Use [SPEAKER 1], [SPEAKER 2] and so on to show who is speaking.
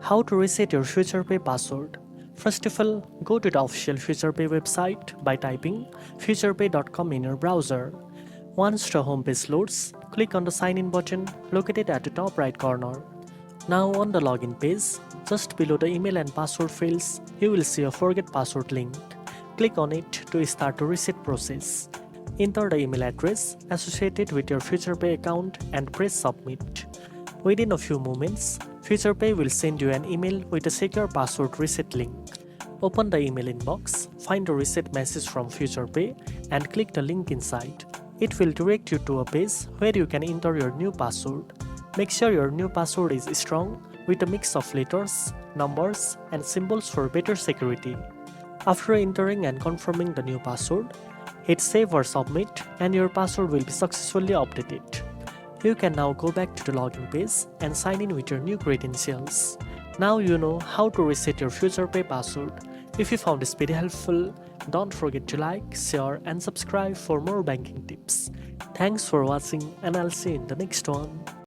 [SPEAKER 1] How to reset your FuturePay password? First of all, go to the official FuturePay website by typing futurepay.com in your browser. Once the homepage loads, click on the sign in button located at the top right corner. Now on the login page, just below the email and password fields, you will see a forget password link. Click on it to start the reset process. Enter the email address associated with your FuturePay account and press submit. Within a few moments, FuturePay will send you an email with a secure password reset link. Open the email inbox, find the reset message from FuturePay and click the link inside. It will direct you to a page where you can enter your new password. Make sure your new password is strong with a mix of letters, numbers, and symbols for better security. After entering and confirming the new password, hit save or submit and your password will be successfully updated. You can now go back to the login page and sign in with your new credentials. Now you know how to reset your FuturePay password. If you found this video helpful, don't forget to like, share and subscribe for more banking tips. Thanks for watching and I'll see you in the next one.